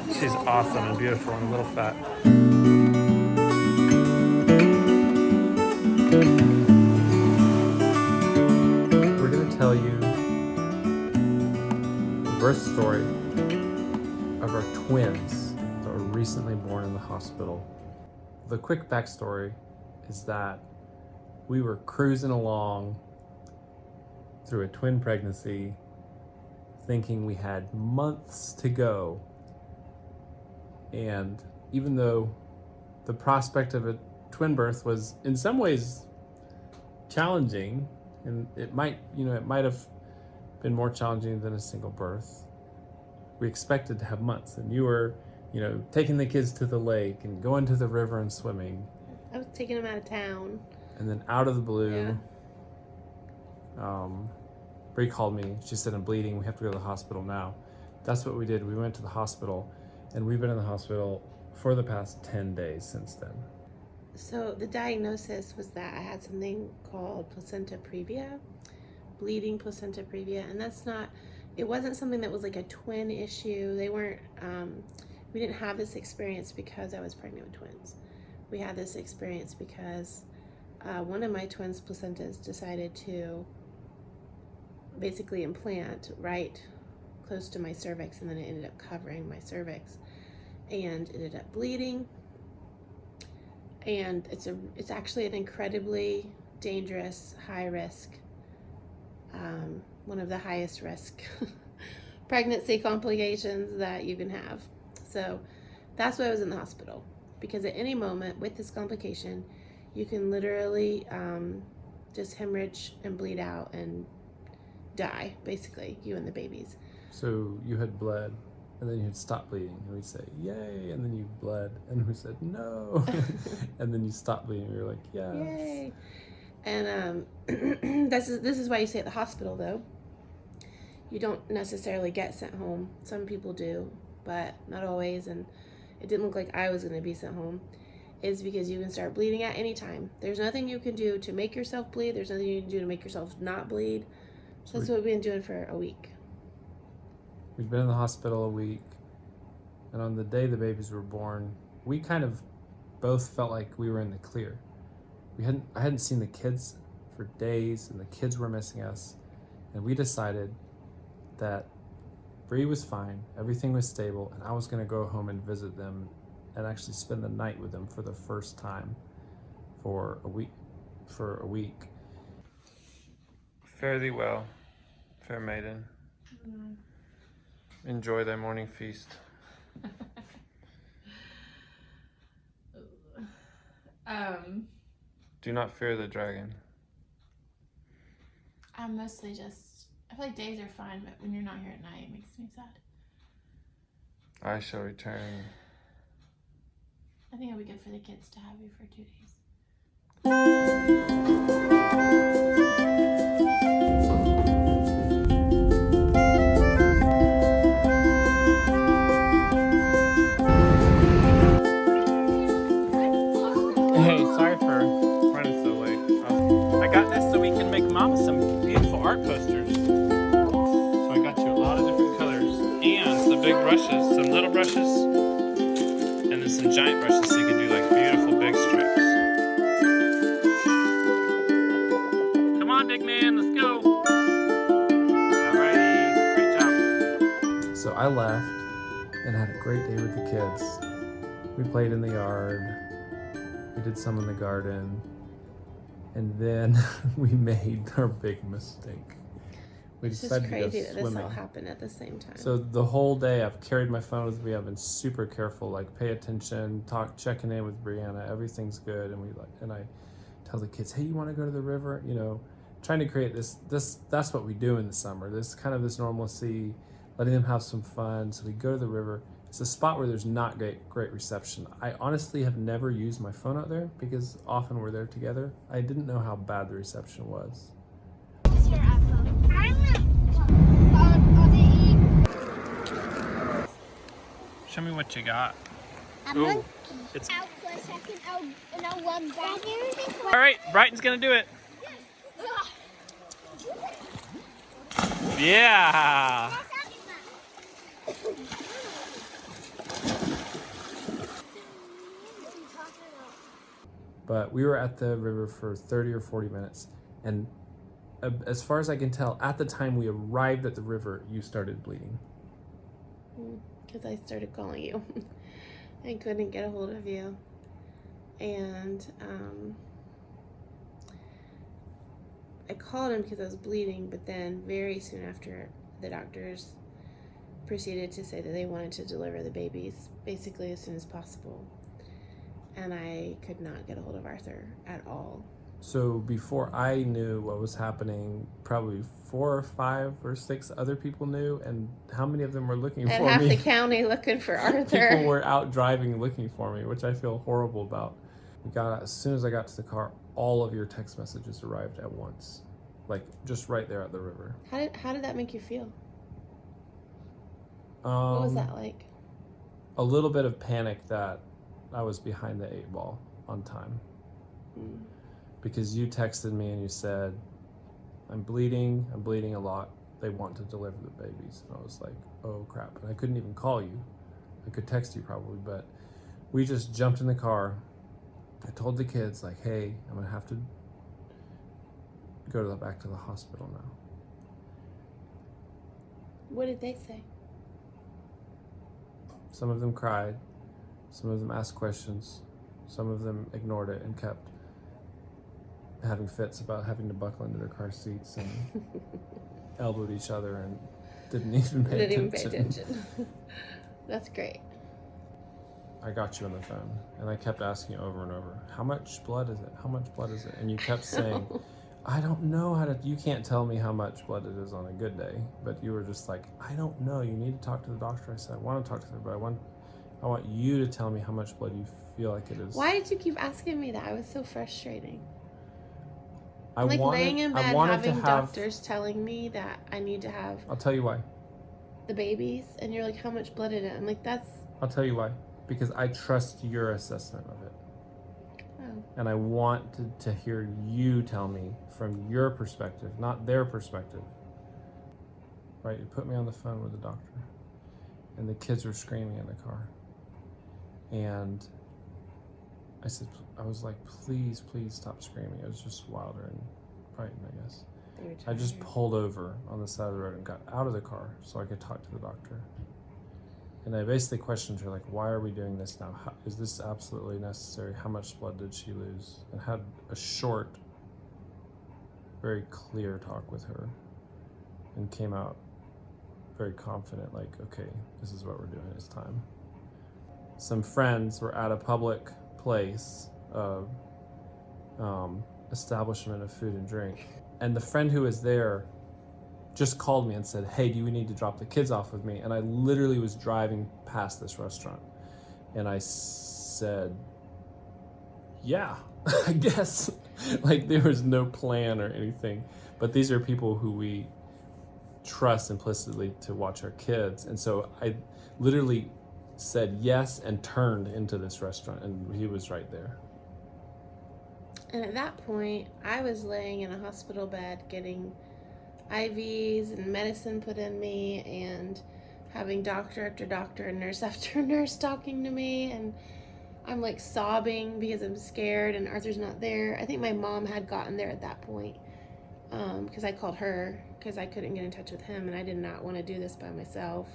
She's awesome and beautiful and a little fat. We're going to tell you the birth story of our twins that were recently born in the hospital. The quick backstory is that we were cruising along through a twin pregnancy, thinking we had months to go. And even though the prospect of a twin birth was in some ways challenging, and it might have been more challenging than a single birth, we expected to have months. And you were, taking the kids to the lake and going to the river and swimming. I was taking them out of town. And then out of the blue, Bree called me. She said, I'm bleeding. We have to go to the hospital now. That's what we did. We went to the hospital, and we've been in the hospital for the past 10 days since then. So the diagnosis was that I had something called placenta previa, bleeding placenta previa, and it wasn't something that was like a twin issue. They weren't, we didn't have this experience because I was pregnant with twins. We had this experience because one of my twins' placentas decided to basically implant right close to my cervix, and then it ended up covering my cervix and ended up bleeding. And it's actually an incredibly dangerous, high risk, one of the highest risk pregnancy complications that you can have. So that's why I was in the hospital, because at any moment with this complication, you can literally just hemorrhage and bleed out and die, basically, you and the babies. So you had bled, and then you had stopped bleeding, and we'd say, yay, and then you bled, and we said, no, and then you stopped bleeding, and we were like, yes. Yay. And this is why you stay at the hospital, though. You don't necessarily get sent home. Some people do, but not always, and it didn't look like I was going to be sent home. Is because you can start bleeding at any time. There's nothing you can do to make yourself bleed. There's nothing you can do to make yourself not bleed. So that's what we've been doing for a week. We've been in the hospital a week, and on the day the babies were born, we kind of both felt like we were in the clear. I hadn't seen the kids for days, and the kids were missing us, and we decided that Bree was fine, everything was stable, and I was going to go home and visit them and actually spend the night with them for the first time for a week. Fare thee well, fair maiden. Enjoy thy morning feast. Do not fear the dragon. I'm mostly just, I feel like days are fine, but when you're not here at night, it makes me sad. I shall return. I think it would be good for the kids to have you for 2 days. Hey, sorry for running so late. I got this so we can make Mama some beautiful art posters. So I got you a lot of different colors and some big brushes, some little brushes, and then some giant brushes so you can do like beautiful big stripes. Come on, big man, let's go. Alrighty, great job. So I left and had a great day with the kids. We played in the yard. We did some in the garden, and then we made our big mistake. We It's just decided crazy to go that swimming. this all happened at the same time. So the whole day I've carried my phone with me. I've been super careful, like pay attention, checking in with Brianna. Everything's good, and I tell the kids, hey, you want to go to the river? Trying to create this. That's what we do in the summer. This normalcy, letting them have some fun. So we go to the river. It's a spot where there's not great reception. I honestly have never used my phone out there because often we're there together. I didn't know how bad the reception was. It's your iPhone. Show me what you got. A Ooh, monkey. it's- Out for a second. I'll run back. All right, Brighton's gonna do it. Yeah. But we were at the river for 30 or 40 minutes. And as far as I can tell, at the time we arrived at the river, you started bleeding. Because I started calling you. I couldn't get a hold of you. And I called him because I was bleeding, but then very soon after, the doctors proceeded to say that they wanted to deliver the babies basically as soon as possible. And I could not get a hold of Arthur at all. So before I knew what was happening, probably 4 or 5 or 6 other people knew, and how many of them were looking And for half me? the county looking for Arthur. People were out driving looking for me, which I feel horrible about. As soon as I got to the car, all of your text messages arrived at once, like just right there at the river. How did that make you feel? What was that like? A little bit of panic that I was behind the 8 ball on time. Because you texted me and you said, I'm bleeding a lot. They want to deliver the babies. And I was like, oh crap. And I couldn't even call you. I could text you probably, but we just jumped in the car. I told the kids, like, hey, I'm gonna have to go back to the hospital now. What did they say? Some of them cried. Some of them asked questions. Some of them ignored it and kept having fits about having to buckle into their car seats and elbowed each other and didn't even pay attention. That's great. I got you on the phone and I kept asking you over and over, how much blood is it? How much blood is it? And you kept saying, I don't know you can't tell me how much blood it is on a good day. But you were just like, I don't know. You need to talk to the doctor. I said, I want to talk to her, but I want you to tell me how much blood you feel like it is. Why did you keep asking me that? I was so frustrating. I'm laying in bed having doctors telling me that I need to have I'll tell you why. the babies, and you're like, how much blood in it? I'm like, I'll tell you why. Because I trust your assessment of it. Oh. And I want to hear you tell me from your perspective, not their perspective. Right? You put me on the phone with the doctor, and the kids were screaming in the car. And I was like, please stop screaming. It was just Wilder and Brighton, I guess. I just pulled over on the side of the road and got out of the car so I could talk to the doctor. And I basically questioned her, like, why are we doing this now? Is this absolutely necessary? How much blood did she lose? And had a short, very clear talk with her and came out very confident, like, okay, this is what we're doing, it's time. Some friends were at a public place, establishment of food and drink. And the friend who was there just called me and said, hey, do you need to drop the kids off with me? And I literally was driving past this restaurant. And I said, yeah, I guess. Like, there was no plan or anything. But these are people who we trust implicitly to watch our kids. And so I literally said yes and turned into this restaurant, and he was right there. And at that point, I was laying in a hospital bed getting IVs and medicine put in me, and having doctor after doctor and nurse after nurse talking to me, and I'm like sobbing because I'm scared and Arthur's not there. I think my mom had gotten there at that point, because I called her because I couldn't get in touch with him, and I did not want to do this by myself.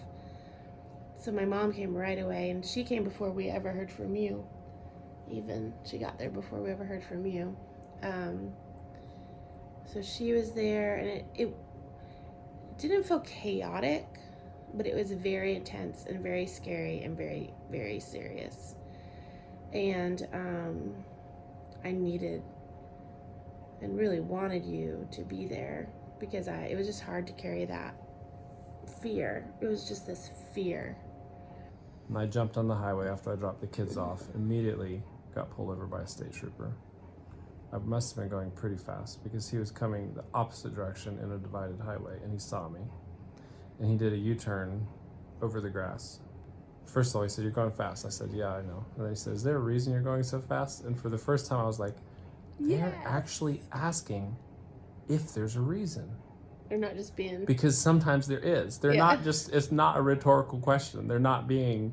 So my mom came right away, and she came before we ever heard from you. Even she got there before we ever heard from you. So she was there, and it didn't feel chaotic, but it was very intense and very scary and very, very serious. And I needed and really wanted you to be there, because it was just hard to carry that fear. It was just this fear. And I jumped on the highway after I dropped the kids off, immediately got pulled over by a state trooper. I must have been going pretty fast because he was coming the opposite direction in a divided highway, and he saw me. And he did a U-turn over the grass. First of all, he said, you're going fast. I said, yeah, I know. And then he said, is there a reason you're going so fast? And for the first time, I was like, they're actually asking if there's a reason. They're not just being... Because sometimes there is. They're not just, it's not a rhetorical question. They're not being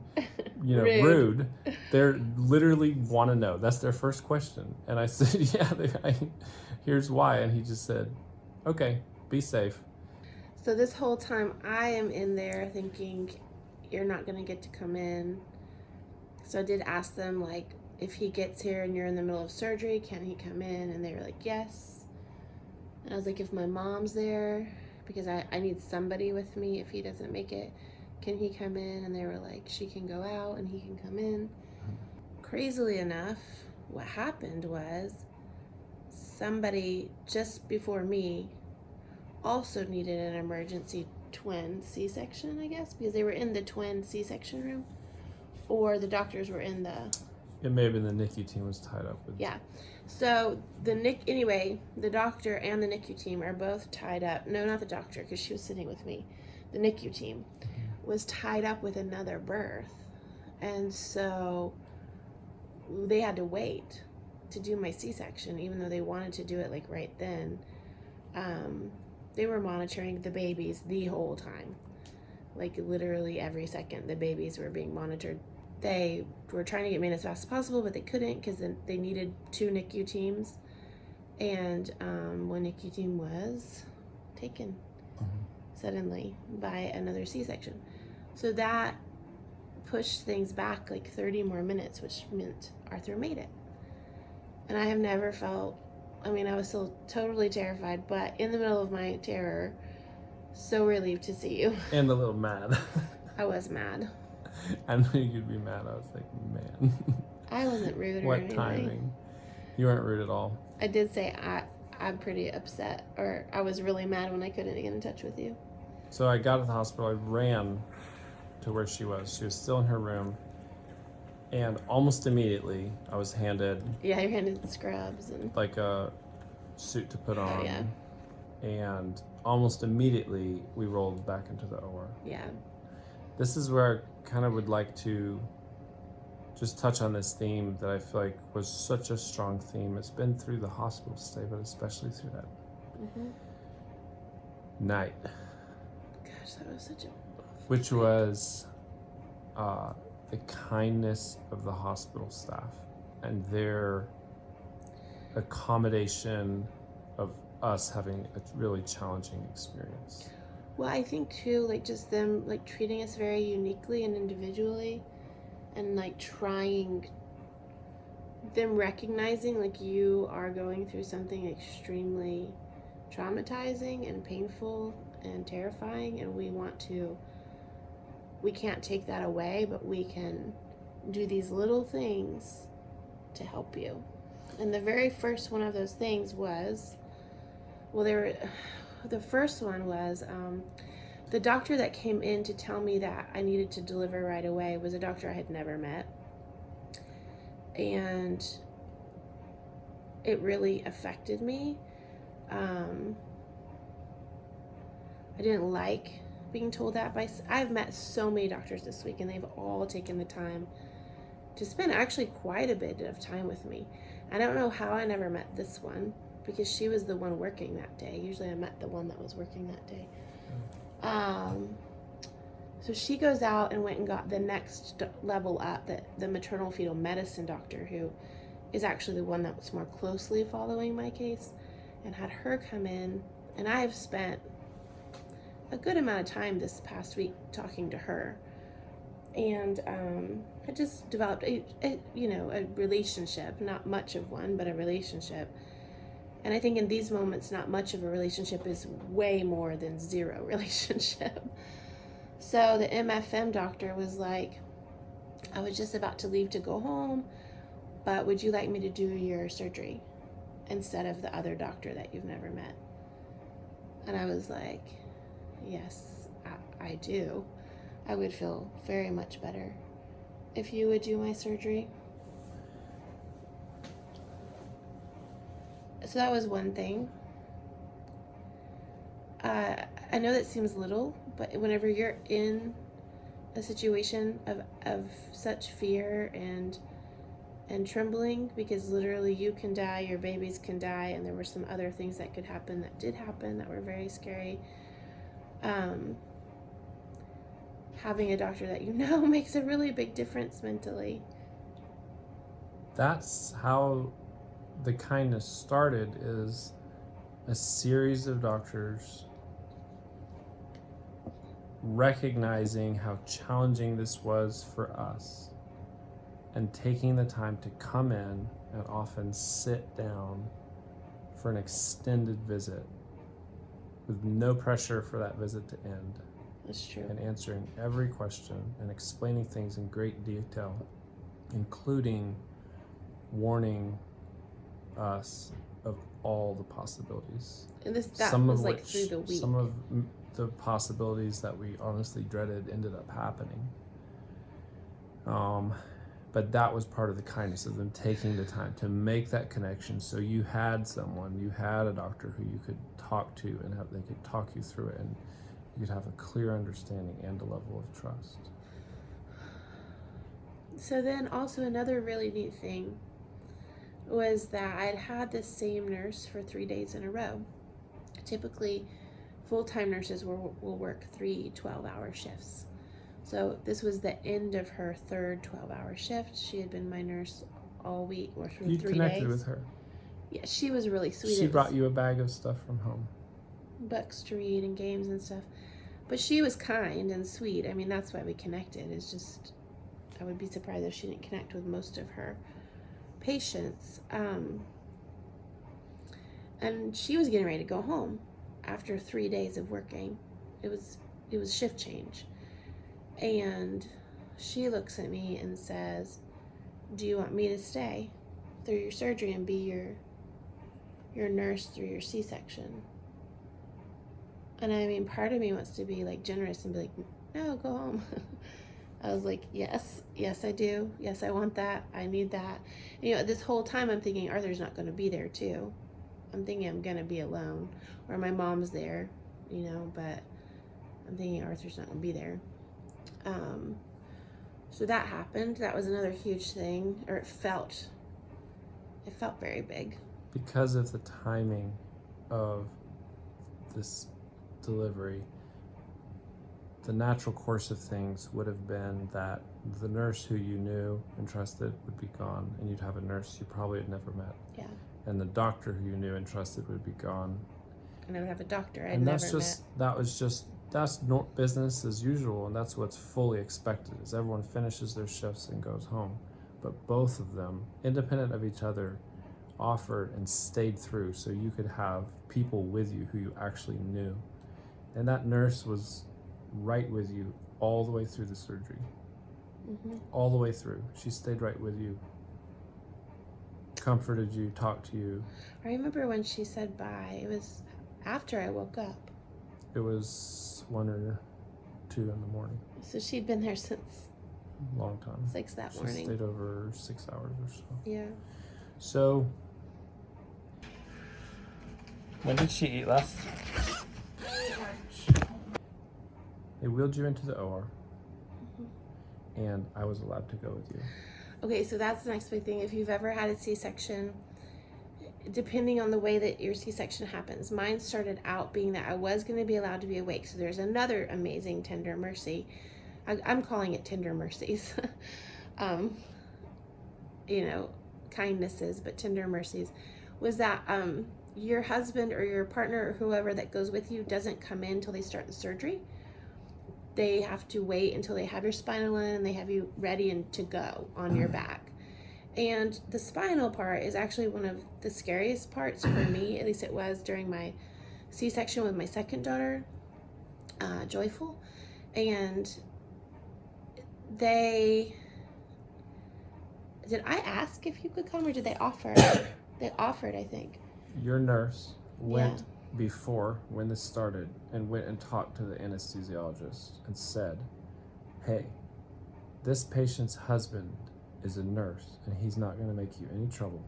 rude. They're literally want to know. That's their first question. And I said, yeah, here's why. And he just said, okay, be safe. So this whole time I am in there thinking, you're not going to get to come in. So I did ask them, like, if he gets here and you're in the middle of surgery, can he come in? And they were like, yes. And I was like, if my mom's there, because I need somebody with me if he doesn't make it, can he come in? And they were like, she can go out and he can come in. Crazily enough, what happened was somebody just before me also needed an emergency twin C-section, I guess, because they were in the twin C-section room, or the doctors were in the... It may have been the Nicu team was tied up with... Yeah. So the doctor and the Nicu team are both tied up. No, not the doctor, because she was sitting with me. The Nicu team was tied up with another birth. And so they had to wait to do my C-section, even though they wanted to do it like right then. They were monitoring the babies the whole time. Like literally every second the babies were being monitored. They were trying to get me in as fast as possible, but they couldn't because they needed 2 NICU teams. And one NICU team was taken suddenly by another C-section. So that pushed things back like 30 more minutes, which meant Arthur made it. And I have never felt, I was still totally terrified, but in the middle of my terror, so relieved to see you. And a little mad. I was mad. I knew you'd be mad. I was like, man. I wasn't rude or What anything. timing. You weren't rude at all. I did say I'm pretty upset, or I was really mad when I couldn't get in touch with you. So I got to the hospital. I ran to where she was. She was still in her room. And almost immediately, I was handed... Yeah, you're handed scrubs and... like a suit to put on. Oh, yeah. And almost immediately, we rolled back into the OR. Yeah. This is where I kind of would like to just touch on this theme that I feel like was such a strong theme. It's been through the hospital stay, but especially through that night. Gosh, that was such a... Which was the kindness of the hospital staff and their accommodation of us having a really challenging experience. Well, I think too, like just them like treating us very uniquely and individually, and like trying, them recognizing like you are going through something extremely traumatizing and painful and terrifying, and we can't take that away, but we can do these little things to help you. And the very first one of those things was, the first one was the doctor that came in to tell me that I needed to deliver right away was a doctor I had never met. And it really affected me. I didn't like being told that I've met so many doctors this week, and they've all taken the time to spend actually quite a bit of time with me. I don't know how I never met this one, because she was the one working that day. Usually I met the one that was working that day. So she goes out and went and got the next level up, the maternal fetal medicine doctor, who is actually the one that was more closely following my case, and had her come in. And I have spent a good amount of time this past week talking to her, and I just developed a relationship, not much of one, but a relationship. And I think in these moments, not much of a relationship is way more than zero relationship. So the MFM doctor was like, I was just about to leave to go home, but would you like me to do your surgery instead of the other doctor that you've never met? And I was like, yes, I do. I would feel very much better if you would do my surgery. So that was one thing. I know that seems little, but whenever you're in a situation of such fear and trembling, because literally you can die, your babies can die, and there were some other things that could happen that did happen that were very scary. having a doctor that you know makes a really big difference mentally. That's how the kindness started, is a series of doctors recognizing how challenging this was for us and taking the time to come in and often sit down for an extended visit with no pressure for that visit to end, That's true. and answering every question and explaining things in great detail, including warning us of all the possibilities. And that Some was of like which, through the week. some of the possibilities that we honestly dreaded ended up happening. But that was part of the kindness of them taking the time to make that connection. So you had someone, you had a doctor who you could talk to, and they could talk you through it, and you could have a clear understanding and a level of trust. So then also another really neat thing was that I'd had this same nurse for 3 days in a row. Typically, full-time nurses will work 3 12-hour shifts. So this was the end of her third 12-hour shift. She had been my nurse all week, or for 3 days. You connected with her. Yeah, she was really sweet. She brought you a bag of stuff from home. Books to read and games and stuff. But she was kind and sweet. I mean, that's why we connected. It's just, I would be surprised if she didn't connect with most of her patients. And she was getting ready to go home after 3 days of working. It was shift change. And she looks at me and says, "Do you want me to stay through your surgery and be your nurse through your C-section?" And I mean, part of me wants to be like generous and be like, "No, go home." I was like, yes, I do. Yes, I want that. I need that. And, you know, this whole time I'm thinking Arthur's not going to be there too. I'm thinking I'm going to be alone, or my mom's there, you know, but I'm thinking Arthur's not going to be there. So that happened. That was another huge thing, or it felt very big. Because of the timing of this delivery, the natural course of things would have been that the nurse who you knew and trusted would be gone, and you'd have a nurse you probably had never met. Yeah. And the doctor who you knew and trusted would be gone. And I would have a doctor I'd And never that's business as usual, and that's what's fully expected, is everyone finishes their shifts and goes home. But both of them, independent of each other, offered and stayed through so you could have people with you who you actually knew. And that nurse was right with you all the way through the surgery. Mm-hmm. All the way through. She stayed right with you, comforted you, talked to you. I remember when she said bye. It was after I woke up. It was 1 or 2 in the morning. So she'd been there since Long time. 6 that She morning. stayed over 6 hours or so. Yeah. So, When did she eat last? they wheeled you into the OR, and I was allowed to go with you. Okay, so that's the next big thing. If you've ever had a C-section, depending on the way that your C-section happens, mine started out being that I was going to be allowed to be awake. So there's another amazing tender mercy. I'm calling it tender mercies. You know, kindnesses, but tender mercies. Was that your husband or your partner or whoever that goes with you doesn't come in until they start the surgery. They have to wait until they have your spinal in and they have you ready and to go on your back. And the spinal part is actually one of the scariest parts for me, at least it was during my C-section with my second daughter, Joyful. And did I ask if you could come or did they offer? They offered, I think. Your nurse went before, when this started, and went and talked to the anesthesiologist and said, "Hey, this patient's husband is a nurse, and he's not going to make you any trouble.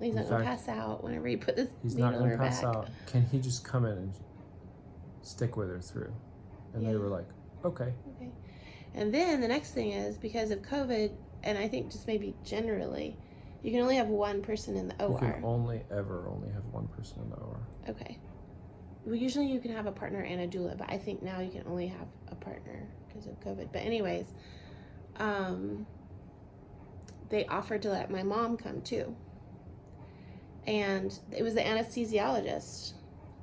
He's not going to pass out whenever you put this He's needle not in going her to pass back." out. Can he just come in and stick with her through?" And they Yeah. were like, "Okay." Okay. And then the next thing is, because of COVID, and I think just maybe generally, you can only have one person in the You OR. can only have one person in the OR. Okay. Well, usually you can have a partner and a doula, but I think now you can only have a partner. because of COVID. But anyways, they offered to let my mom come too. And it was the anesthesiologist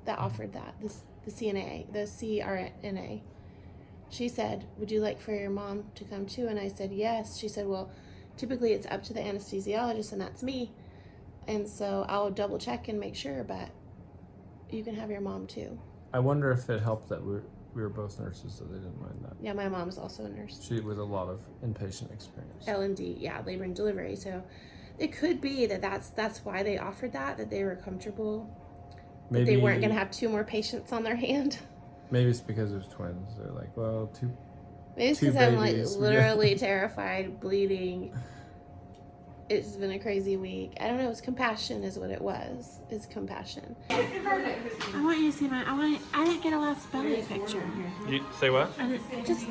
that offered that, the CRNA. She said, would you like for your mom to come too? And I said, yes. She said, well, typically it's up to the anesthesiologist, and that's me. And so I'll double check and make sure, but you can have your mom too. I wonder if it helped that we were both nurses, so they didn't mind that. Yeah, my mom's also a nurse. She with a lot of inpatient experience. L&D, yeah, labor and delivery. So it could be that's why they offered that they were comfortable. Maybe that they weren't going to have 2 more patients on their hand. Maybe it's because there's twins. They're like, well, Maybe it's because I'm like literally terrified, bleeding. It's been a crazy week. I don't know. It's compassion, is what it was. It's compassion. I want you to see I didn't get a last belly picture. You say what? Just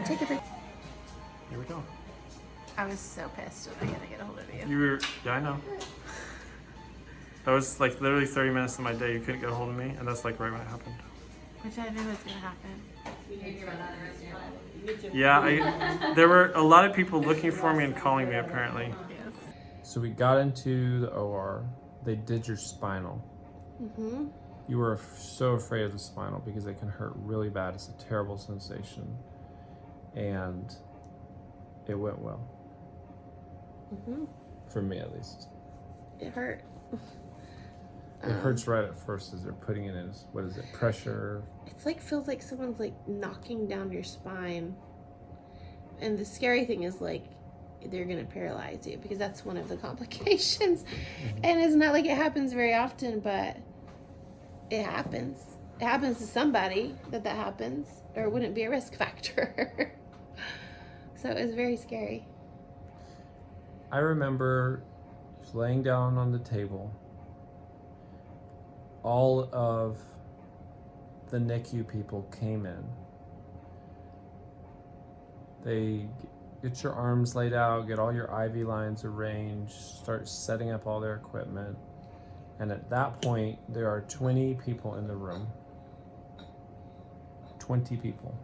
take a picture. Here we go. I was so pissed when I had to get a hold of you. Yeah, I know. That was like literally 30 minutes of my day. You couldn't get a hold of me, and that's like right when it happened. Which I knew was gonna happen. Yeah, there were a lot of people looking for me and calling me apparently. So we got into the OR. They did your spinal. Mm-hmm. You were so afraid of the spinal because it can hurt really bad. It's a terrible sensation. And it went well. Mm-hmm. For me, at least. It hurt. It hurts right at first as they're putting it in. What is it? Pressure? It's like feels like someone's like knocking down your spine. And the scary thing is like they're gonna paralyze you because that's one of the complications. Mm-hmm. And it's not like it happens very often, but it happens. It happens to somebody that happens, or it wouldn't be a risk factor. So it was very scary. I remember laying down on the table. All of the Nicu people came in. They get your arms laid out, get all your IV lines arranged, start setting up all their equipment. And at that point, there are 20 people in the room. 20 people.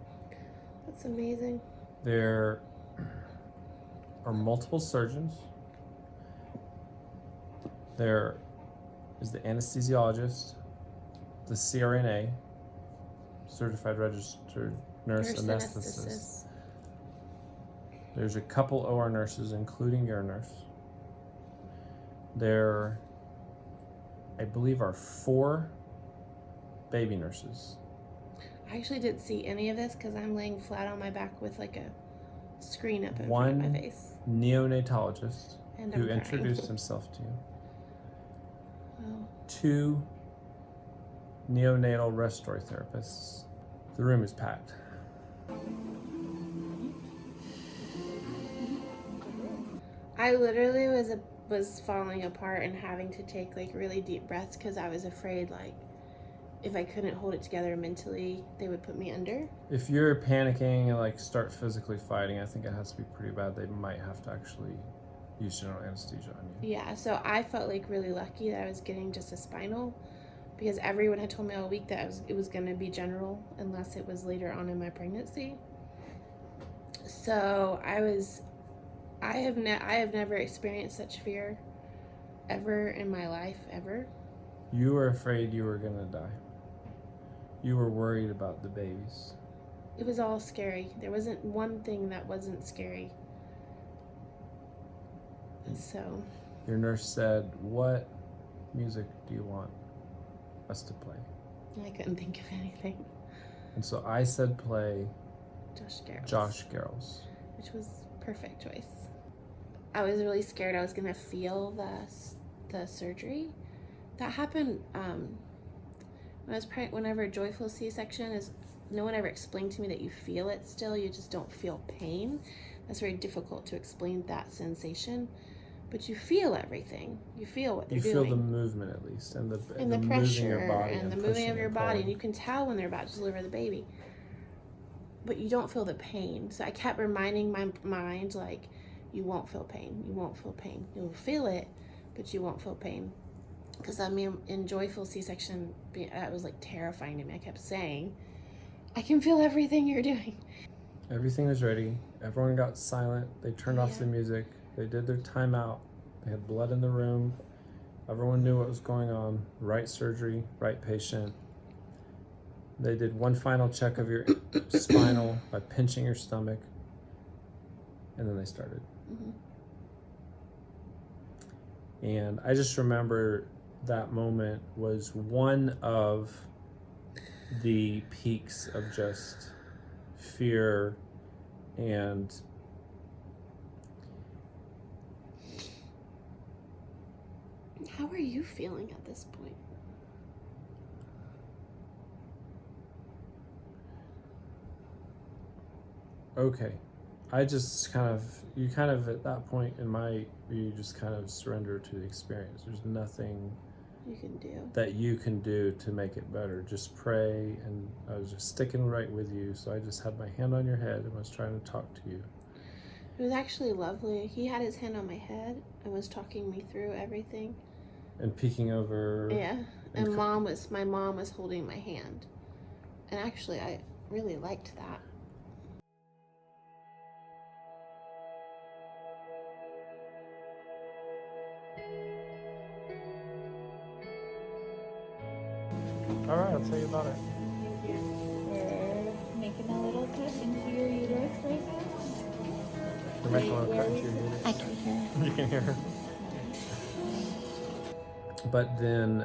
That's amazing. There are multiple surgeons. There is the anesthesiologist, the CRNA, certified registered nurse anesthetist. There's a couple OR nurses, including your nurse. There, I believe, are 4 baby nurses. I actually didn't see any of this because I'm laying flat on my back with like a screen up in front One of my face. neonatologist And who I'm crying. introduced himself to you. Wow. 2 neonatal respiratory therapists. The room is packed. I literally was falling apart and having to take like really deep breaths because I was afraid like if I couldn't hold it together mentally, they would put me under. If you're panicking and like start physically fighting, I think it has to be pretty bad. They might have to actually use general anesthesia on you. Yeah, so I felt like really lucky that I was getting just a spinal because everyone had told me all week that it was going to be general unless it was later on in my pregnancy. So I have never experienced such fear ever in my life, ever. You were afraid you were gonna die. You were worried about the babies. It was all scary. There wasn't one thing that wasn't scary. So your nurse said, "What music do you want us to play?" I couldn't think of anything. And so I said, "Play Josh Garrels. Garrels." Which was perfect choice. I was really scared I was gonna feel the surgery. That happened when I was pregnant. Whenever a joyful C-section is, no one ever explained to me that you feel it still. You just don't feel pain. That's very difficult to explain that sensation. But you feel everything. You feel what they're doing. You feel the movement at least, and the pressure, your body and the moving of your body, pulling. and you can tell when they're about to deliver the baby. But you don't feel the pain. So I kept reminding my mind, like, you won't feel pain. You won't feel pain. You'll feel it, but you won't feel pain. Because I mean, in joyful C-section, that was like terrifying to me. I kept saying, I can feel everything you're doing. Everything was ready. Everyone got silent. They turned off Yeah. the music. They did their timeout. They had blood in the room. Everyone knew what was going on. Right surgery, right patient. They did one final check of your spinal by pinching your stomach. And then they started. Mhm. And I just remember that moment was one of the peaks of just fear and How are you feeling at this point? okay. You kind of at that point in my view just kind of surrender to the experience. There's nothing You can do. that you can do to make it better. Just pray, and I was just sticking right with you. So I just had my hand on your head and was trying to talk to you. It was actually lovely. He had his hand on my head and was talking me through everything. And peeking over. Yeah. And And my mom was holding my hand. And actually I really liked that. All right, I'll tell you about it. We're making a little cut into your uterus right now. We're making a little cut into your uterus. I can hear. You can hear her. But then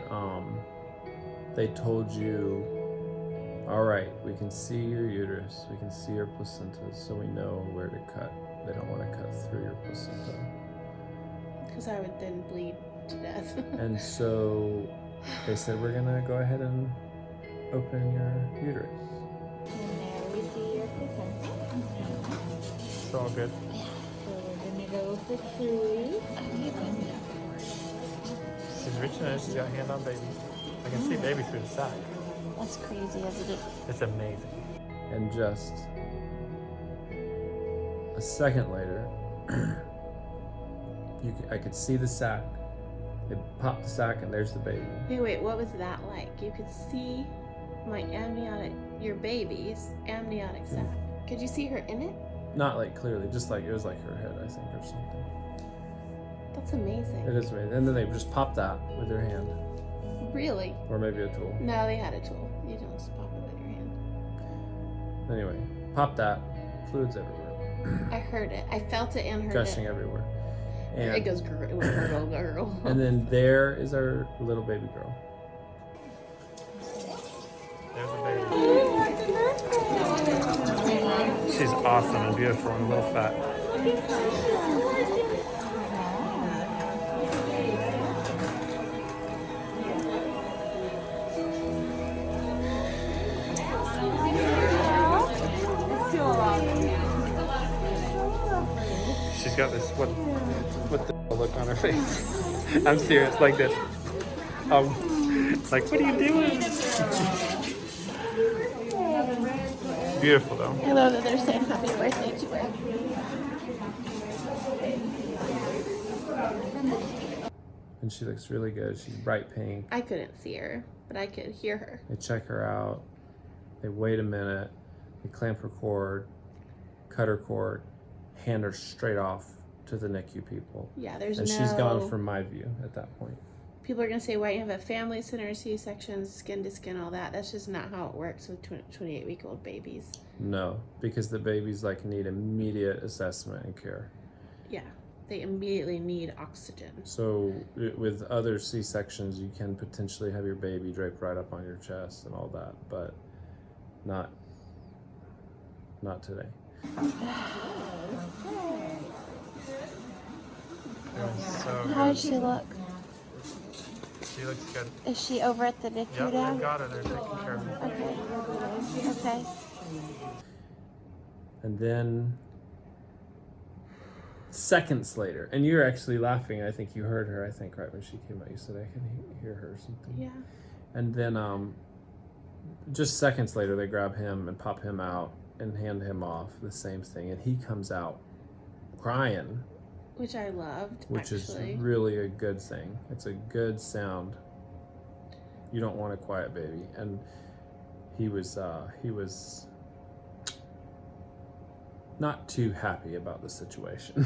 they told you, all right, we can see your uterus, we can see your placenta, so we know where to cut. They don't want to cut through your placenta. Because I would then bleed to death. And so they said, we're gonna go ahead and open your uterus. And there we see your placenta. It's all good. So we're gonna go for Chewy. She's reaching in, she's got a hand on baby. I can see baby through the sack. That's crazy, isn't it? It's amazing. And just a second later, I could see the sac. They popped the sac, and there's the baby. Wait, what was that like? You could see your baby's amniotic sac. Could you see her in it? Not like clearly, just like it was like her head, I think, or something. That's amazing. It is amazing. And then they just popped that with their hand, Really? or maybe a tool. No, they had a tool. You don't just pop it with your hand. Anyway, pop that. Fluids everywhere, I heard it. I felt it and heard gushing it. everywhere. It And, goes gurgle, gurgle. and then there is our little baby girl. There's a baby. She's awesome and beautiful and a little fat. She's got this what the look on her face. I'm serious, like this. Like, what are you doing? Beautiful though. I love that they're saying happy birthday to her. And she looks really good. She's bright pink. I couldn't see her, but I could hear her. They check her out. They wait a minute. They clamp her cord, cut her cord, hand her straight off to the Nicu people. Yeah, there's And no... she's gone from my view at that point. People are going to say, why you have a family center, C-sections, skin to skin, all that. That's just not how it works with 28-week-old babies. No, because the babies like need immediate assessment and care. Yeah, they immediately need oxygen. So with other C-sections, you can potentially have your baby draped right up on your chest and all that, but not today. So How does she look? she looks good. Is she over at the NICU Yep, now? they've got her. They're taking care of her. Okay. Okay. And then seconds later, and you're actually laughing. I think you heard her. I think right when she came out, you said I can hear her or something. Yeah. And then just seconds later, they grab him and pop him out and hand him off. The same thing, and he comes out crying, Which I loved, which actually. is really a good thing. It's a good sound. You don't want a quiet baby, and he was not too happy about the situation.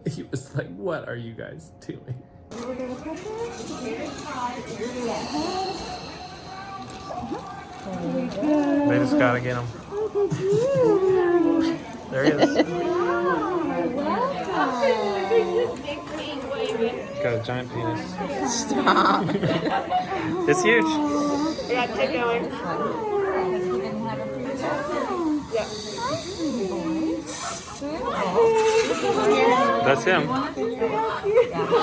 He was like, what are you guys doing? They just gotta get him. There he is. He's got a giant penis. Stop. It's huge. Yeah, keep going. That's him.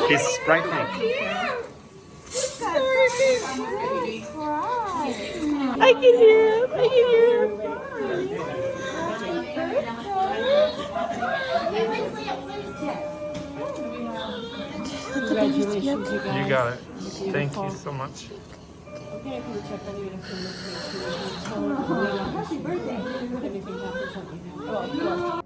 He's bright pink. I can hear him. I can hear him. Congratulations, you You got it. Thank you so much. Okay, can you check on you to happy birthday. If anything happens, let me know. Oh, of course.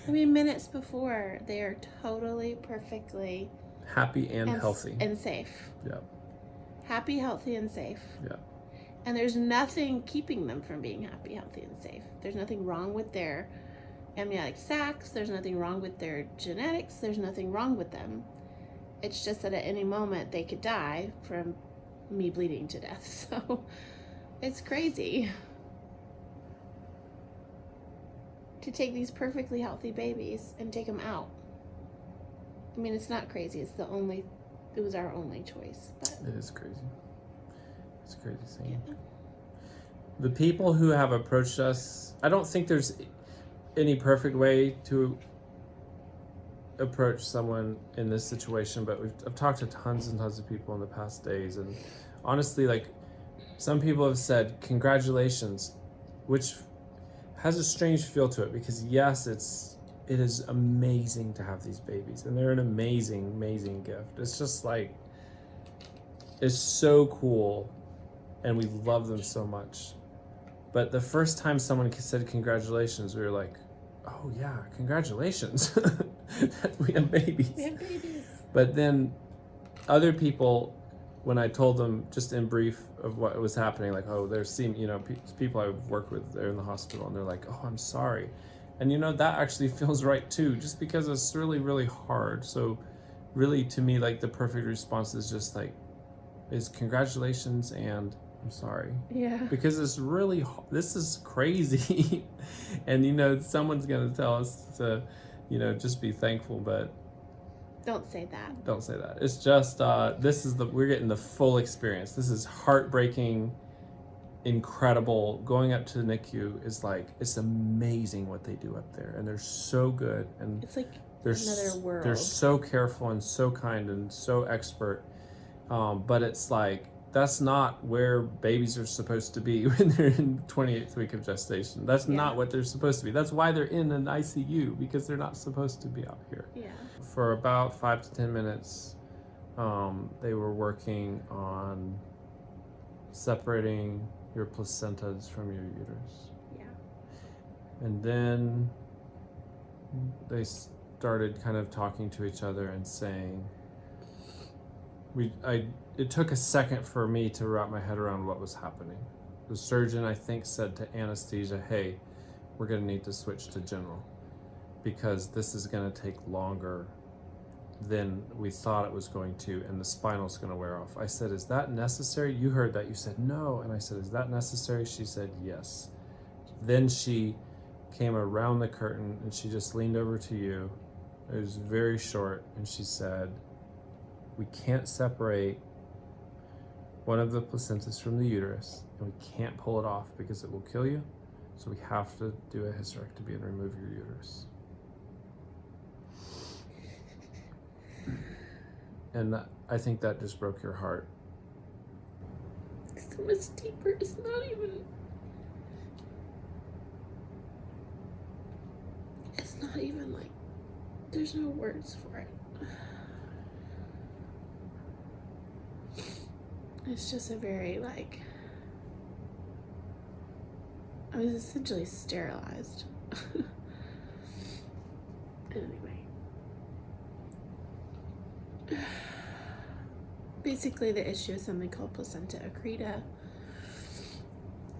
I mean, minutes before, they are totally, perfectly Happy and healthy. and safe. Yeah. Happy, healthy, and safe. Yeah. And there's nothing keeping them from being happy, healthy, and safe. There's nothing wrong with their amniotic sacs. There's nothing wrong with their genetics. There's nothing wrong with them. It's just that at any moment they could die from me bleeding to death. So it's crazy to take these perfectly healthy babies and take them out. I mean, it's not crazy. It was our only choice. But It is crazy. It's a crazy thing. yeah. The people who have approached us, I don't think there's any perfect way to approach someone in this situation, but I've talked to tons and tons of people in the past days, and honestly, like, some people have said congratulations, which has a strange feel to it, because yes, it is amazing to have these babies, and they're an amazing gift. It's just like, it's so cool, and we love them so much. But the first time someone said congratulations, we were like, oh yeah, congratulations. We have babies. We have babies. But then other people, when I told them just in brief of what was happening, like, oh, they're seeing, people I've worked with, they're in the hospital, and they're like, oh, I'm sorry. And that actually feels right too, just because it's really, really hard. So really, to me, like, the perfect response is just like, is congratulations and I'm sorry. Yeah. Because this is crazy. And, someone's going to tell us to, just be thankful, but Don't say that. don't say that. It's just, we're getting the full experience. This is heartbreaking, incredible. Going up to the Nicu is like, it's amazing what they do up there. And they're so good. And It's like they're another world. They're so careful and so kind and so expert. But it's like, that's not where babies are supposed to be when they're in 28th week of gestation. That's not what they're supposed to be. That's why they're in an ICU, because they're not supposed to be out here. Yeah. For about 5 to 10 minutes, they were working on separating your placentas from your uterus. Yeah. And then they started kind of talking to each other and saying, it took a second for me to wrap my head around what was happening. The surgeon, I think, said to anesthesia, hey, we're going to need to switch to general because this is going to take longer than we thought it was going to, and the spinal's going to wear off. I said, is that necessary? You heard that. You said no. And I said, is that necessary? She said yes. Then she came around the curtain and she just leaned over to you. It was very short, and she said, we can't separate one of the placentas from the uterus, and we can't pull it off because it will kill you. So we have to do a hysterectomy and remove your uterus. And I think that just broke your heart. It's so much deeper. It's not even like, there's no words for it. It's just a very, like, I was essentially sterilized. Anyway. Basically, the issue is something called placenta accreta.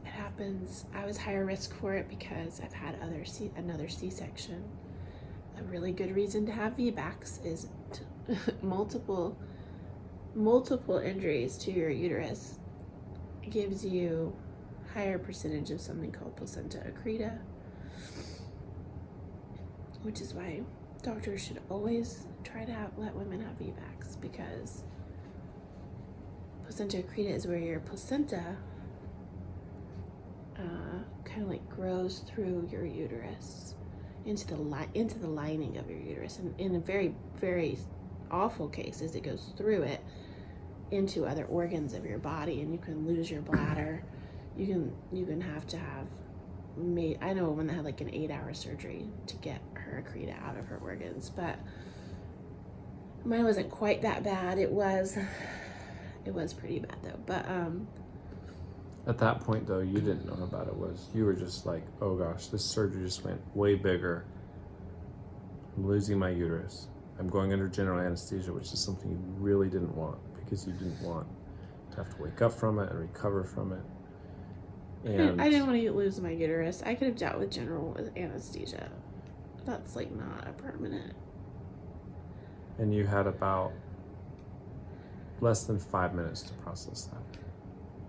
It happens. I was higher risk for it because I've had another C-section. A really good reason to have VBACs is multiple injuries to your uterus gives you higher percentage of something called placenta accreta, which is why doctors should always try to let women have VBACs, because placenta accreta is where your placenta kind of like grows through your uterus into the lining of your uterus, and in a very, very awful cases, it goes through it into other organs of your body, and you can lose your bladder. You can have to have I know a woman that had like an 8-hour surgery to get her accreta out of her organs, but mine wasn't quite that bad. It was pretty bad though. But At that point though, you didn't know about it. You were just like, oh gosh, this surgery just went way bigger. I'm losing my uterus. I'm going under general anesthesia, which is something you really didn't want, because you didn't want to have to wake up from it and recover from it. And I didn't want to lose my uterus. I could have dealt with general anesthesia. That's like not a permanent. And you had about less than 5 minutes to process that.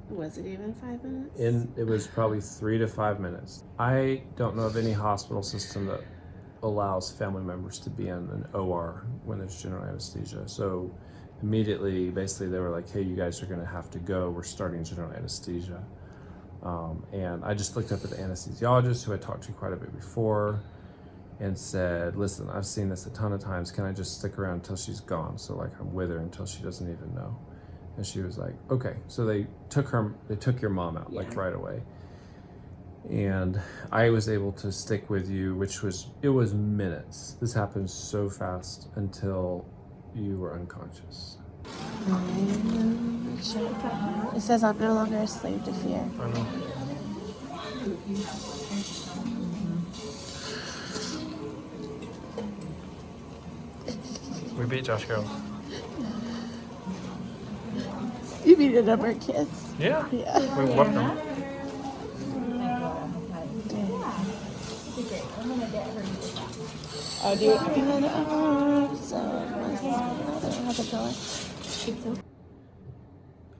Was it even 5 minutes? It was probably 3 to 5 minutes. I don't know of any hospital system that allows family members to be in an OR when there's general anesthesia. So immediately, basically, they were like, hey, you guys are going to have to go. We're starting general anesthesia. And I just looked up at the anesthesiologist, who I talked to quite a bit before, and said, listen, I've seen this a ton of times. Can I just stick around until she's gone? So like I'm with her until she doesn't even know. And she was like, okay. So they took your mom out like right away. And I was able to stick with you, it was minutes. This happened so fast until you were unconscious. It says I'm no longer a slave to fear. I know. We beat Josh Girl. You beat a number of kids. Yeah. Yeah. We whooped them. Oh, do it. How's it going?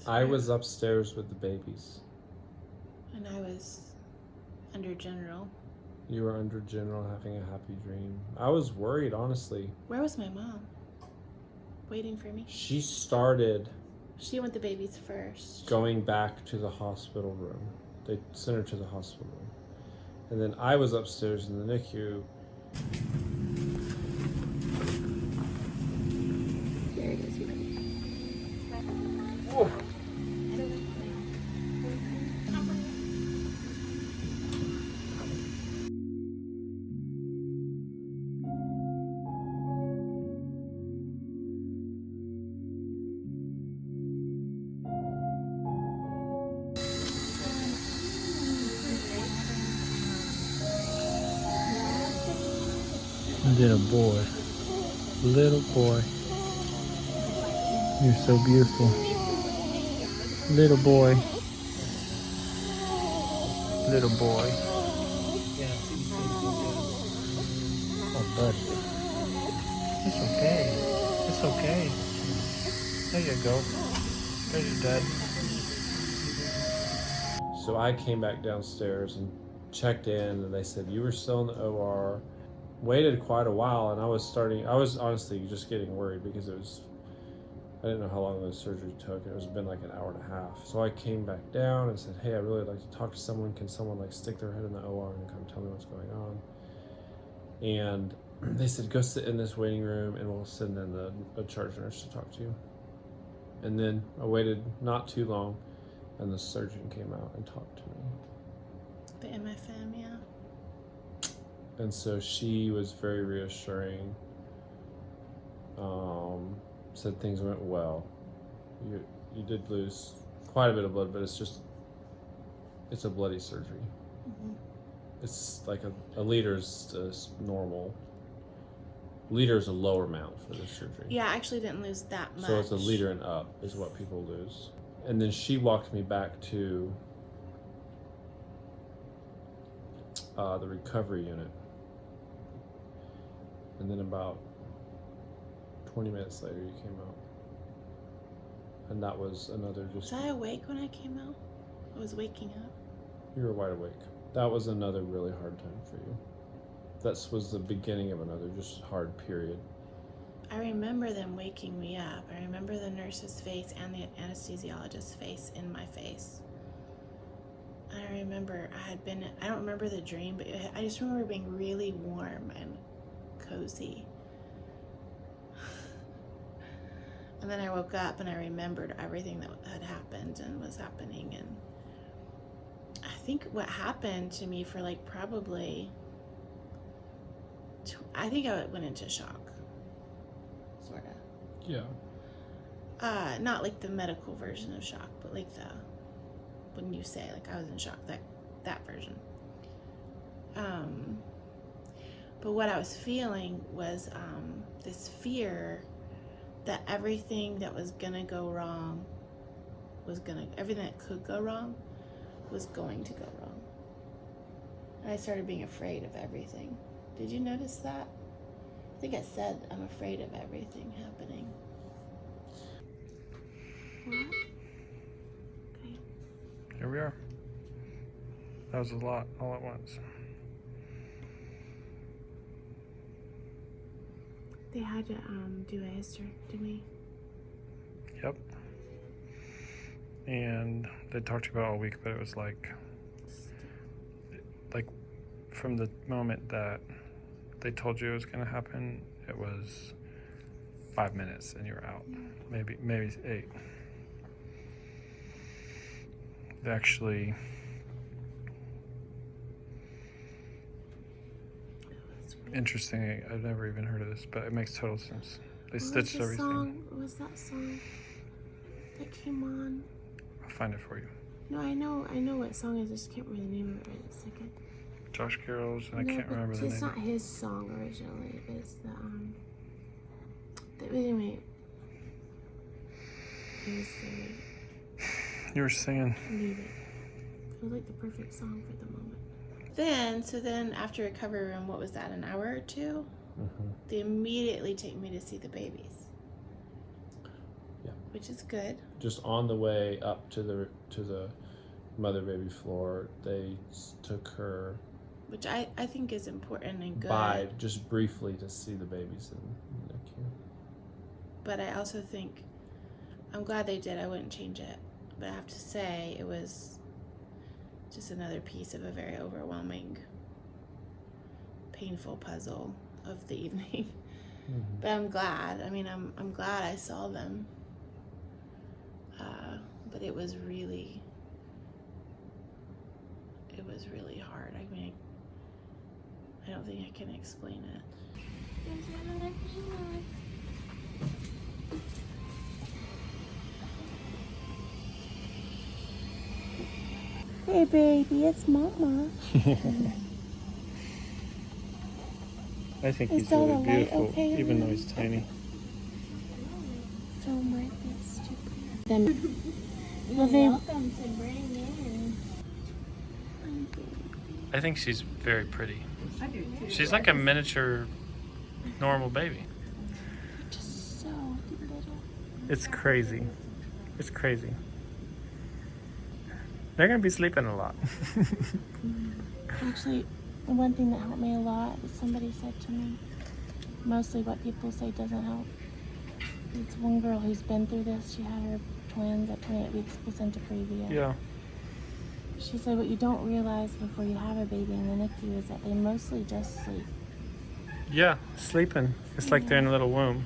I was upstairs with the babies. And I was under general. You were under general having a happy dream. I was worried, honestly. Where was my mom? Waiting for me? She started She went the babies first. going back to the hospital room. They sent her to the hospital room. And then I was upstairs in the NICU. There it is. Whoa. Little boy. Little boy. You're so beautiful. Little boy. Little boy. Oh, buddy. It's okay. It's okay. There you go. There's your dad. So I came back downstairs and checked in, and they said you were still in the OR. Waited quite a while, and I was honestly just getting worried because I didn't know how long the surgery took. It was been like an hour and a half. So I came back down and said, hey, I'd really like to talk to someone. Can someone like stick their head in the OR and come tell me what's going on? And they said, go sit in this waiting room and we'll send in a charge nurse to talk to you. And then I waited not too long, and the surgeon came out and talked to me. The MFM, yeah. And so she was very reassuring. Said things went well. You did lose quite a bit of blood, but it's a bloody surgery. Mm-hmm. It's like a liter's normal. Liter is a lower amount for this surgery. Yeah, I actually didn't lose that much. So it's a liter and up is what people lose. And then she walked me back to the recovery unit. And then about 20 minutes later, you came out. And that was another Was I awake when I came out? I was waking up. You were wide awake. That was another really hard time for you. That was the beginning of another just hard period. I remember them waking me up. I remember the nurse's face and the anesthesiologist's face in my face. I remember I don't remember the dream, but I just remember being really warm and cozy. And then I woke up and I remembered everything that had happened and was happening. And I think what happened to me for like probably, I think I went into shock, sort of. Yeah. Not like the medical version of shock, but like when you say like I was in shock, that version. But what I was feeling was this fear that everything that was gonna go wrong everything that could go wrong was going to go wrong. And I started being afraid of everything. Did you notice that? I think I said I'm afraid of everything happening. What? Okay. Here we are. That was a lot all at once. They had to do a hysterectomy. Yep. And they talked to you about all week, but it was like from the moment that they told you it was going to happen, it was 5 minutes and you were out. Maybe 8. They actually interesting. I've never even heard of this, but it makes total sense. They stitched everything. What was that song that came on? I'll find it for you. No, I know what song it is. I just can't remember the name of it right this second. Josh Carroll's, and I can't remember the name. It's not his song originally. It's anyway. It was You were singing. needed. It was like the perfect song for the moment. Then after recovery room, what was that, an hour or two? Mm-hmm. They immediately take me to see the babies. Yeah. Which is good. Just on the way up to the mother baby floor, they took her Which I think is important and good. by just briefly to see the babies in NICU. But I also think, I'm glad they did. I wouldn't change it. But I have to say, it was just another piece of a very overwhelming, painful puzzle of the evening. Mm-hmm. But I'm glad. I mean, I'm glad I saw them. But it was really hard. I mean, I don't think I can explain it. Hey baby, it's Mama. I think Is he's that really a light beautiful, okay over even though there? he's tiny. So might be stupid. Them. Well, Welcome to bring in. I think she's very pretty. I do too. She's like a miniature normal baby. Just so little. It's crazy. It's crazy. They're gonna be sleeping a lot. Actually, one thing that helped me a lot is somebody said to me, mostly what people say doesn't help. It's one girl who's been through this. She had her twins at 28 weeks placenta previa. Yeah. She said what you don't realize before you have a baby in the NICU is that they mostly just sleep, Yeah, sleeping. It's like they're in a little womb.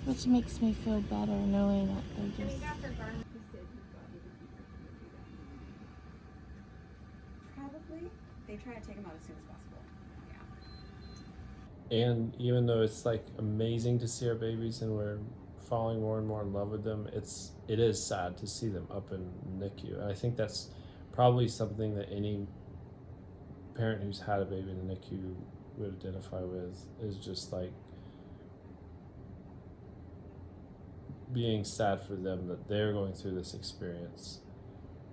which makes me feel better knowing that they're just... Probably. They try to take them out as soon as possible. Yeah. And even though it's like amazing to see our babies and we're falling more and more in love with them, it is sad to see them up in NICU. And I think that's probably something that any parent who's had a baby in the NICU would identify with, is just like being sad for them that they're going through this experience,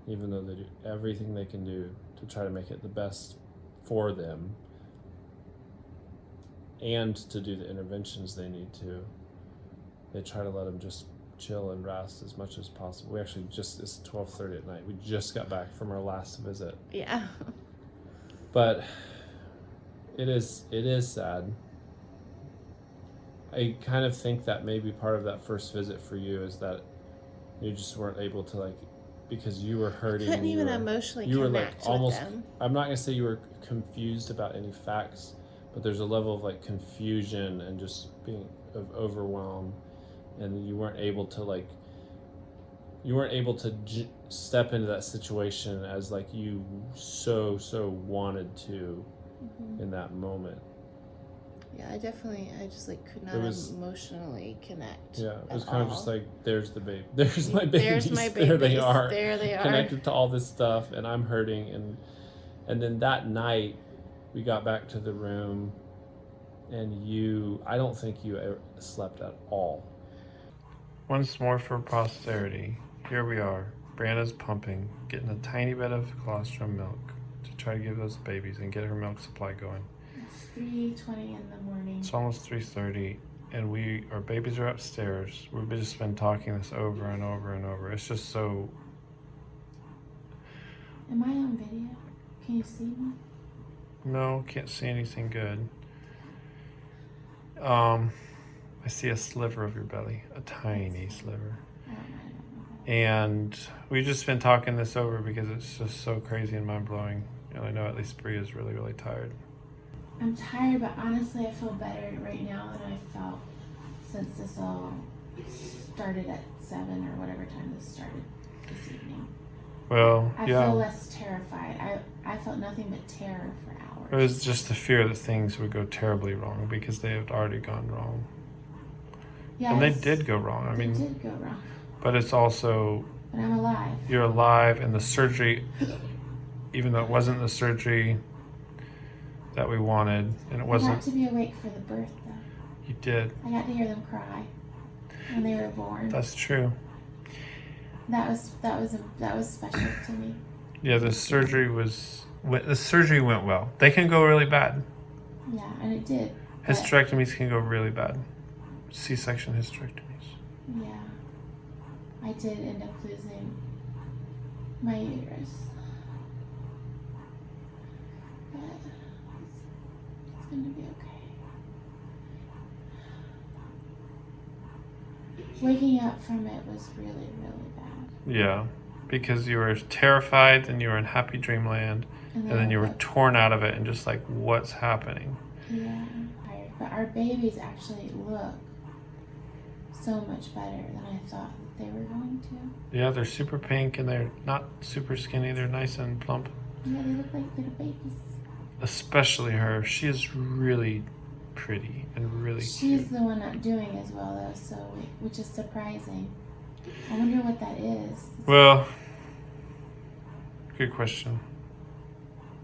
even though they do everything they can do to try to make it the best for them and to do the interventions they need to. They try to let them just chill and rest as much as possible. We actually it's 12:30 at night. We just got back from our last visit. Yeah. But it is sad. I kind of think that maybe part of that first visit for you is that you just weren't able to, like, because you were hurting. Couldn't even emotionally you were like connect almost with them. I'm not gonna say you were confused about any facts, but there's a level of like confusion and just being overwhelmed, and you weren't able to step into that situation as like you so wanted to in that moment. Yeah, I just like could not emotionally connect. Yeah, it was at kind of all. just like, there's the baby. There's my babies. There's my There they babies. are. There they are. Connected to all this stuff, and I'm hurting. And then that night, we got back to the room, and I don't think you ever slept at all. Once more for posterity, here we are. Brianna's pumping, getting a tiny bit of colostrum milk to try to give those babies and get her milk supply going. It's 3:20 in the morning. It's almost 3:30, and our babies are upstairs. We've just been talking this over and over and over. It's just so. Am I on video? Can you see me? No, can't see anything good. I see a sliver of your belly, a tiny sliver. I don't know. And we've just been talking this over because it's just so crazy and mind-blowing. And I know at least Bri is really, really tired. I'm tired, but honestly, I feel better right now than I felt since this all started at 7 or whatever time this started this evening. Well, I yeah. feel less terrified. I felt nothing but terror for hours. It was just the fear that things would go terribly wrong because they had already gone wrong. Yeah, And they did go wrong. I They mean, did go wrong, but it's also, but I'm alive. you're alive, and the surgery, even though it wasn't the surgery that we wanted, and it I got wasn't, to be awake for the birth, though. you did. I got to hear them cry when they were born. That's true. That was special to me. Yeah, the surgery went well. They can go really bad. Yeah, and it did. but- Hysterectomies can go really bad. C-section hysterectomies. Yeah, I did end up losing my uterus, but it's gonna be okay. Waking up from it was really, really bad. Yeah, because you were terrified and you were in happy dreamland, and then you were torn out of it and just like, what's happening? Yeah, I'm tired. But our babies actually look so much better than I thought they were going to. Yeah, they're super pink and they're not super skinny. They're nice and plump. Yeah, they look like little babies. Especially her. She is really pretty and really She's cute. the one not doing as well though, so which is surprising. I wonder what that is. Well, good question.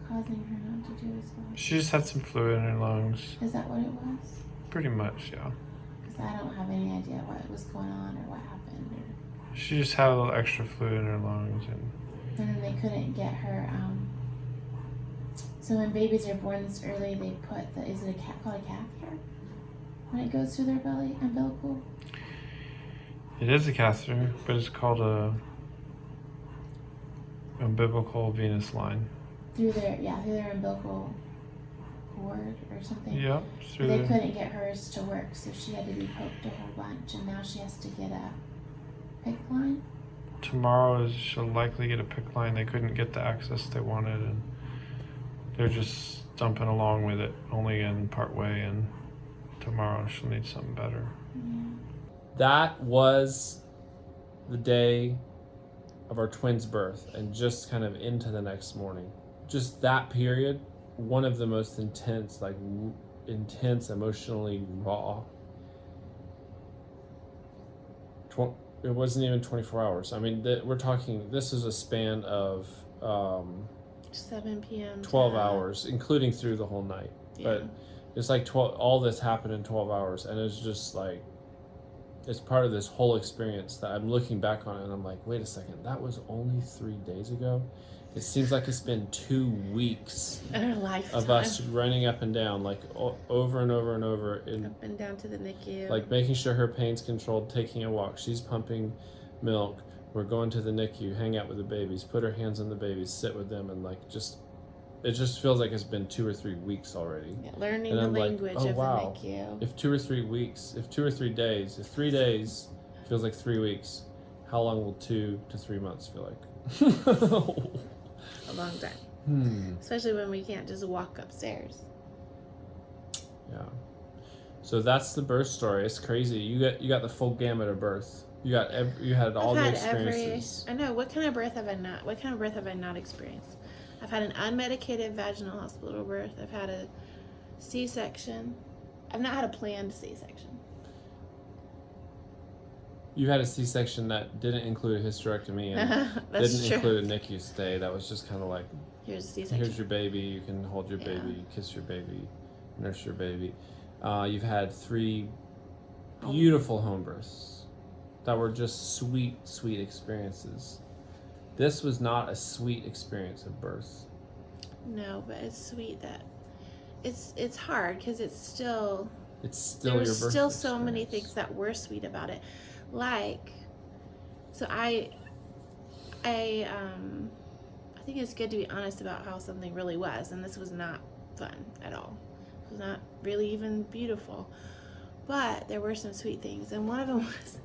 Causing her not to do as well. She just had some fluid in her lungs. Is that what it was? Pretty much, yeah. Because I don't have any idea what was going on or what happened. She just had a little extra fluid in her lungs, and And then they couldn't get her. So when babies are born this early, they put is it called a catheter when it goes through their belly umbilical? it is a catheter, but it's called a umbilical venous line. Through their umbilical cord or something. Yep. But they couldn't get hers to work, so she had to be poked a whole bunch, and now she has to get a PICC line. Tomorrow she'll likely get a PICC line. They couldn't get the access they wanted, and they're just dumping along with it, only in part way, and tomorrow she'll need something better. Yeah. That was the day of our twins' birth, and just kind of into the next morning. Just that period, one of the most intense, emotionally raw. It wasn't even 24 hours. I mean, we're talking, this is a span of 7 p.m. 12 hours, including through the whole night. Yeah. But it's like 12, all this happened in 12 hours, and it's just like, it's part of this whole experience that I'm looking back on it, and I'm like, wait a second, that was only 3 days ago, It seems like it's been 2 weeks In our lifetime. of us running up and down, like over and over and over, in Up and down to the NICU. like making sure her pain's controlled, taking a walk. She's pumping milk. We're going to the NICU, hang out with the babies, put our hands on the babies, sit with them, and like it just feels like it's been 2 or 3 weeks already. Yeah, learning And the I'm like, language oh, of wow. the NICU. If 2 or 3 weeks, if 2 or 3 days, if 3 days feels like 3 weeks, how long will 2 to 3 months feel like? A long time. Especially when we can't just walk upstairs. Yeah. So that's the birth story. It's crazy. You got the full gamut of birth. You had all the experiences. I know. What kind of birth have I not experienced? I've had an unmedicated vaginal hospital birth. I've had a C-section. I've not had a planned C-section. You had a C-section that didn't include a hysterectomy and That's didn't true. include a NICU stay. That was just kind of like, Here's a C-section. here's your baby. You can hold your baby, kiss your baby, nurse your baby. You've had 3 beautiful home births that were just sweet, sweet experiences. This was not a sweet experience of birth. No, but it's sweet that it's hard because there your were birth still so many experience. things that were sweet about it. Like, so I think it's good to be honest about how something really was, and this was not fun at all. It was not really even beautiful, but there were some sweet things, and one of them was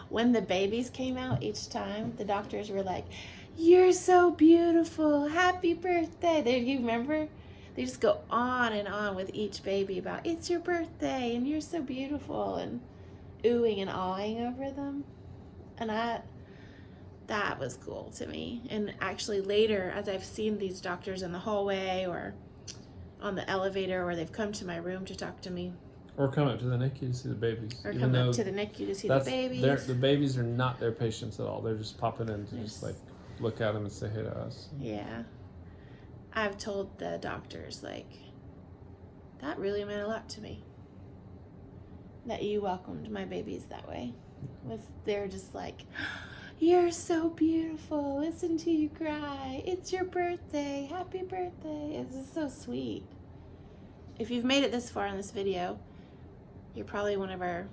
when the babies came out each time. The doctors were like, "You're so beautiful, happy birthday." You remember? They just go on and on with each baby about, "It's your birthday and you're so beautiful," and oohing and awing over them. And that was cool to me. And actually later, as I've seen these doctors in the hallway or on the elevator, or they've come to my room to talk to me, Or come up to the NICU to see the babies. or Even come though up to the NICU to see the babies. The babies are not their patients at all. They're just popping in to They're just like look at them and say hey to us. Yeah. I've told the doctors, like, that really meant a lot to me. That you welcomed my babies that way. They're just like, "You're so beautiful. Listen to you cry. It's your birthday. Happy birthday." It's just so sweet. If you've made it this far in this video, you're probably one of our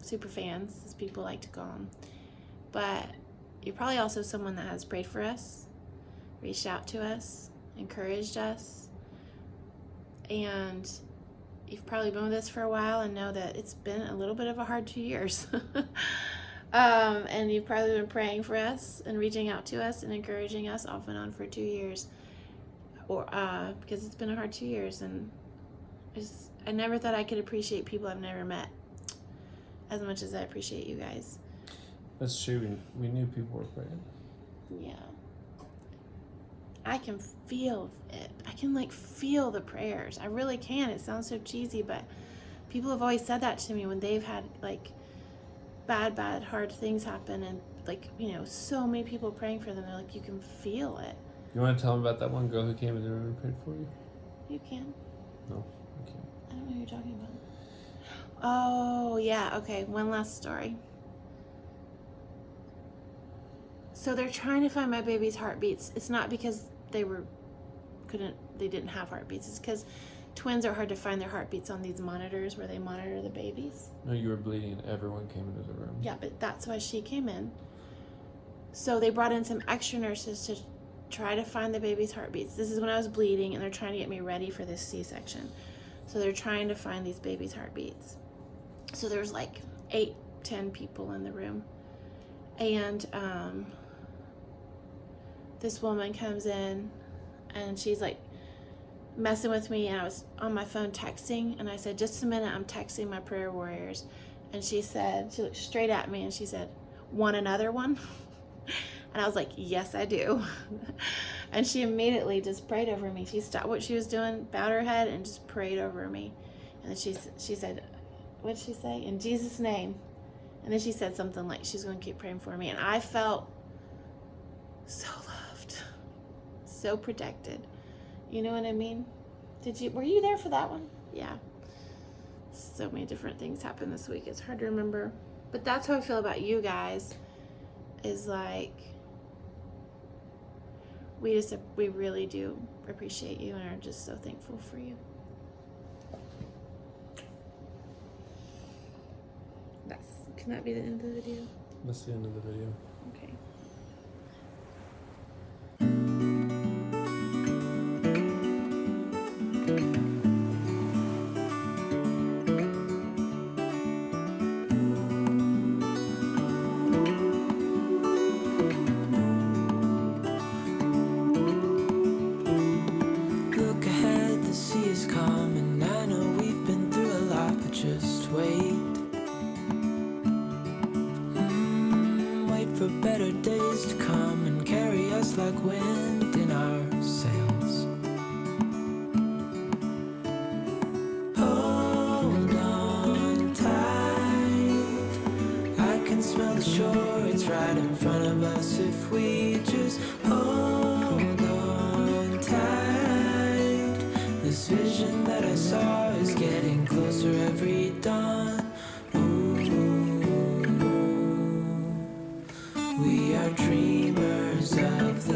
super fans, as people like to call them. But you're probably also someone that has prayed for us, reached out to us, encouraged us, and you've probably been with us for a while and know that it's been a little bit of a hard 2 years. And you've probably been praying for us and reaching out to us and encouraging us off and on for 2 years, or because it's been a hard 2 years. And I never thought I could appreciate people I've never met as much as I appreciate you guys. That's true. We knew people were praying. Yeah. I can feel it. I can feel the prayers. I really can. It sounds so cheesy, but people have always said that to me when they've had bad, hard things happen, and so many people praying for them. They're like, you can feel it. You want to tell them about that one girl who came in the room and prayed for you? You can. No, I can't. I don't know who you're talking about. Oh, yeah. Okay. One last story. So they're trying to find my baby's heartbeats. It's not because they didn't have heartbeats. It's because twins are hard to find their heartbeats on these monitors where they monitor the babies. No, you were bleeding and everyone came into the room. Yeah, but that's why she came in. So they brought in some extra nurses to try to find the baby's heartbeats. This is when I was bleeding, and they're trying to get me ready for this C-section. So they're trying to find these babies' heartbeats. So there's 8-10 people in the room. And this woman comes in, and she's messing with me, and I was on my phone texting, and I said, "Just a minute, I'm texting my prayer warriors." And she looked straight at me, and she said, "Want another one?" And I was like, "Yes, I do." And she immediately just prayed over me. She stopped what she was doing, bowed her head, and just prayed over me. And then she said, what did she say? "In Jesus' name." And then she said something like she's going to keep praying for me. And I felt so loved, so protected. You know what I mean? Were you there for that one? Yeah. So many different things happened this week. It's hard to remember. But that's how I feel about you guys. Is we really do appreciate you and are just so thankful for you. Can that be the end of the video? That's the end of the video. Okay. Look ahead, the sea is calm, and I know we've been through a lot, but just wait. For better days to come and carry us like wind in our sails. Hold on tight, I can smell the shore, it's right in front of us if we just hold on tight. This vision that I saw is getting closer every dawn. We are dreamers of the